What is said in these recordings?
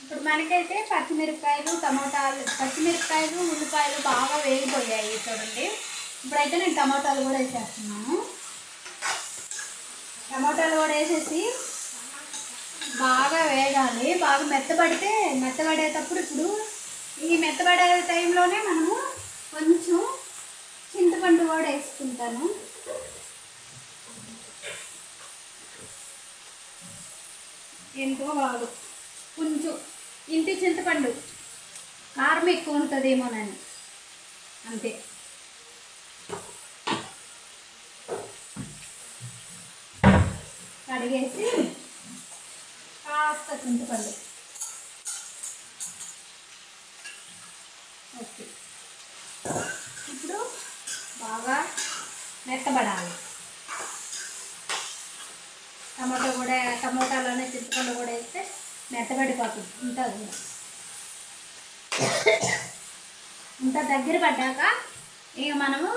ఇప్పుడు మనకైతే పచ్చిమిరపకాయలు, టమోటాలు, పచ్చిమిరపకాయలు, ఉల్లిపాయలు బాగా వేగిపోయాయి చూడండి. ఇప్పుడైతే నేను టమోటాలు కూడా వేసేస్తున్నాను. టమోటాలు కూడా వేసేసి బాగా వేగాలి. బాగా మెత్తబడేటప్పుడు ఇప్పుడు ఈ మెత్తబడే టైంలోనే మనము కొంచెం చింతపండు కూడా వేసుకుంటాను. ఎంతో కాదు, కొంచెం ఇంటి చింతపండు, కారం ఎక్కువ ఉంటుందేమోనని అంతే. కడిగేసి కాస్త చింతపండు. ఓకే, ఇప్పుడు బాగా మెత్తబడాలి. టమోటాలోనే చింతపండు కూడా వేస్తే మెత్తబడిపోతుంది. ఇంత దగ్గర పడ్డాక ఇక మనము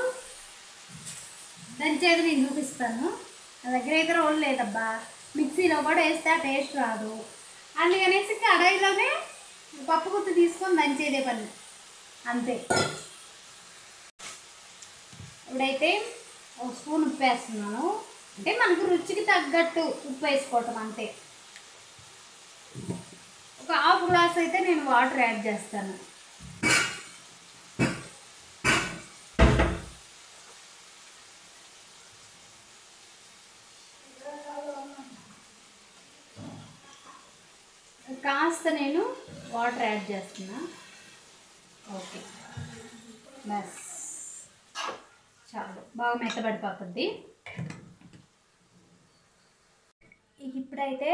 దంచేది నేను చూపిస్తాను. నా దగ్గర అయితే రోల్ లేదబ్బా, మిక్సీలో కూడా వేస్తే ఆ టేస్ట్ రాదు. అందుకనేసి కడాయిలోనే పప్పు గుత్తి తీసుకొని దంచేదే పని అంతే. ఇప్పుడైతే ఒక స్పూన్ ఉప్పు వేస్తున్నాను. అంటే మనకు రుచికి తగ్గట్టు ఉప్పు వేసుకోవటం అంతే. ఒక హాఫ్ గ్లాస్ అయితే నేను వాటర్ యాడ్ చేస్తాను. కాస్త నేను వాటర్ యాడ్ చేస్తున్నా. ఓకే, బస్ చాలు, బాగా మెత్తబడిపోతుంది. ఇప్పుడైతే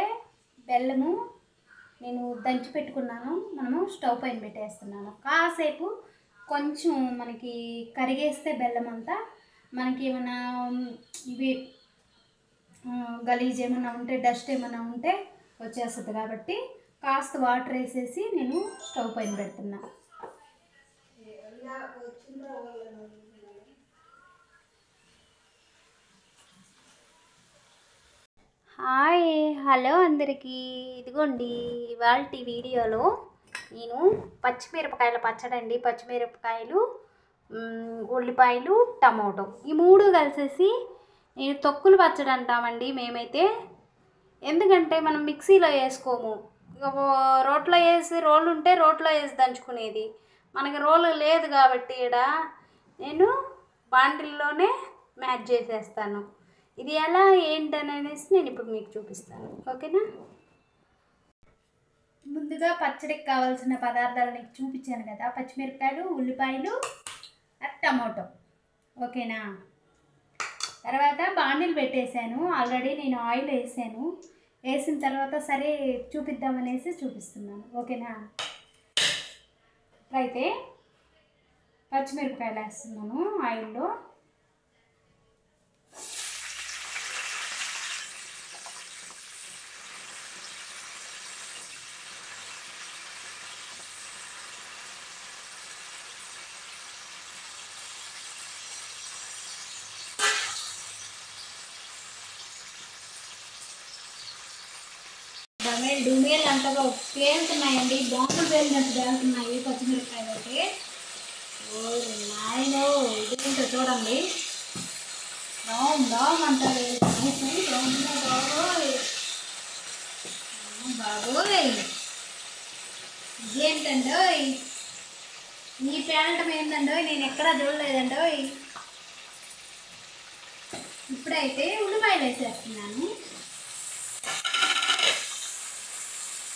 బెల్లము నేను దంచి పెట్టుకున్నాను. మనము స్టవ్ పైన పెట్టేస్తున్నాను. కాసేపు కొంచెం మనకి కరిగేస్తే బెల్లం అంతా మనకి ఏమైనా ఇవి గలీజ్ ఏమైనా ఉంటే, డస్ట్ ఏమైనా ఉంటే వచ్చేస్తుంది. కాబట్టి కాస్త వాటర్ వేసేసి నేను స్టవ్ పైన పెడుతున్నా. హాయ్, హలో అందరికీ. ఇదిగోండి ఇవాల్టి వీడియోలో నేను పచ్చిమిరపకాయల పచ్చడి, పచ్చిమిరపకాయలు, ఉల్లిపాయలు, టమోటో ఈ మూడు కలిసేసి నేను తొక్కులు పచ్చడి అంటామండి మేమైతే. ఎందుకంటే మనం మిక్సీలో వేసుకోము, రోట్లో వేసి, రోలు ఉంటే రోట్లో వేసి దంచుకునేది. మనకి రోలు లేదు కాబట్టి ఇక్కడ నేను బాండిల్లోనే మ్యాచ్ చేసేస్తాను. ఇది ఎలా ఏంటనేసి నేను ఇప్పుడు మీకు చూపిస్తాను. ఓకేనా? ముందుగా పచ్చడికి కావాల్సిన పదార్థాలు నీకు చూపించాను కదా, పచ్చిమిరపకాయలు, ఉల్లిపాయలు, టమోటో. ఓకేనా? తర్వాత బాండిల్ పెట్టేశాను. ఆల్రెడీ నేను ఆయిల్ వేసాను. వేసిన తర్వాత సరే చూపిద్దామనేసి చూపిస్తున్నాను. ఓకేనా? అయితే పచ్చిమిరపకాయలు వేస్తున్నాను ఆయిల్లో. డూమేలు అంతగా పేలుతున్నాయండి, బాంబులు పేలినట్టు పేలుతున్నాయి పచ్చిమిరపకాయలు. అయితే ఓ నాయనో, ఇదేంటో చూడండి, డామ్ అంటారు బాబోయ్. ఇదేంటండో ఈ పేలటం ఏంటండో, నేను ఎక్కడా చూడలేదండో. ఇప్పుడైతే ఉల్లిపాయలు వేసేస్తున్నాను.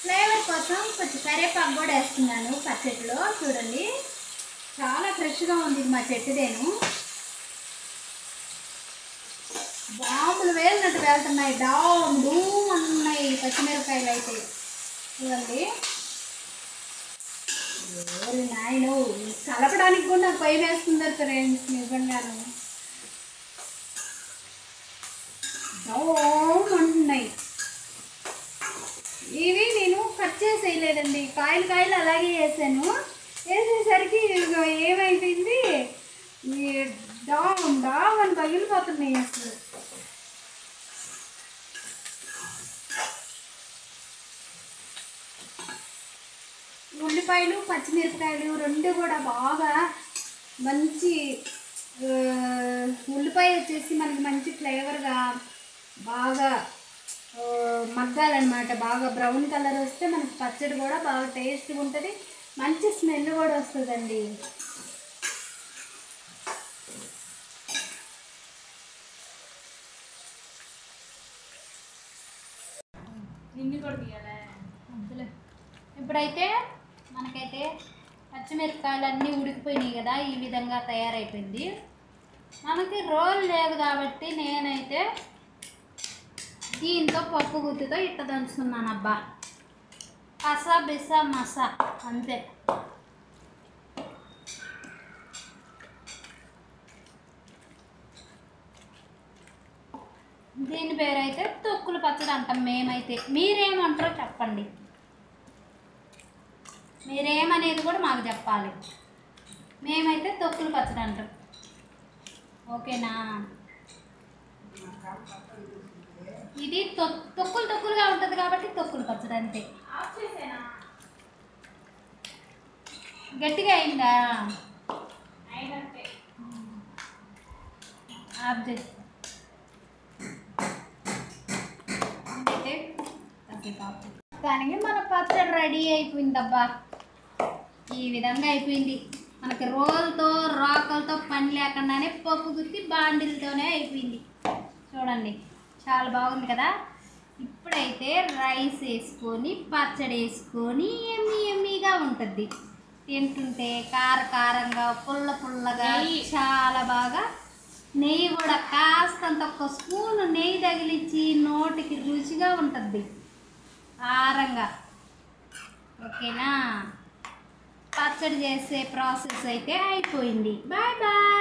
ఫ్లేవర్ కోసం కొంచెం కరివేపాకు కూడా వేస్తున్నాను పచ్చడిలో. చూడండి, చాలా ఫ్రెష్గా ఉంది మా చెట్టుదేను. బాంబులు వేలినట్టు వెళ్తున్నాయి, డూమ్ ఉన్నాయి పచ్చిమిరపకాయలు అయితే. చూడండి, నాయన కలపడానికి కూడా నాకు భయం వేస్తుంది ఫ్రెండ్స్, నిజంగాను. డూమ్ అంటున్నాయి. ఇవి నేను కట్ చేసేయలేదండి, కాయలు అలాగే వేసాను. వేసేసరికి ఏమైపోయింది, డామ్ అని పగిలిపోతున్నాయి అసలు. ఉల్లిపాయలు పచ్చిమిరపకాయలు రెండు కూడా బాగా మంచి ఉల్లిపాయ వచ్చేసి మనకి మంచి ఫ్లేవర్గా బాగా మగ్గాలన్నమాట. బాగా బ్రౌన్ కలర్ వస్తే మనకి పచ్చడి కూడా బాగా టేస్ట్గా ఉంటుంది, మంచి స్మెల్ కూడా వస్తుందండి. నిన్ను కూడా తీయాలి అందులో ఇప్పుడైతే మనకైతే పచ్చిమిరపకాయలు అన్నీ ఉడికిపోయినాయి కదా, ఈ విధంగా తయారైపోయింది. మనకి రోల్ లేదు కాబట్టి నేనైతే దీంతో పప్పు గుత్తితో ఇట్ట దంచుతున్నాను అబ్బా. కసా బిసా మసా అంతే. దీని పేరైతే తొక్కుల పచ్చడి అంటాం మేమైతే. మీరేమంటారో చెప్పండి, మీరేమనేది కూడా మాకు చెప్పాలి. మేమైతే తొక్కుల పచ్చడి అంటాం, ఓకేనా? ఇది తొక్కులుగా ఉంటుంది కాబట్టి తొక్కుల పచ్చడి అంతే. గట్టిగా అయిందా? అయినట్టే ఆఫ్ చేసి కానీ మన పచ్చడి రెడీ అయిపోయిందబ్బా. ఈ విధంగా అయిపోయింది. మనకి రోల్తో రాకలతో పని లేకుండానే పప్పు గుత్తి బాండిలతోనే అయిపోయింది. చూడండి చాలా బాగుంది కదా. ఇప్పుడైతే రైస్ వేసుకొని పచ్చడి వేసుకొని ఎమ్మీగా ఉంటుంది. తింటుంటే కారంగా పుల్లగా చాలా బాగా. నెయ్యి కూడా కాస్తంత ఒక స్పూన్ నెయ్యి తగిలించి నోటికి రుచిగా ఉంటుంది, కారంగా. ఓకేనా? పచ్చడి చేసే ప్రాసెస్ అయితే అయిపోయింది. Bye bye.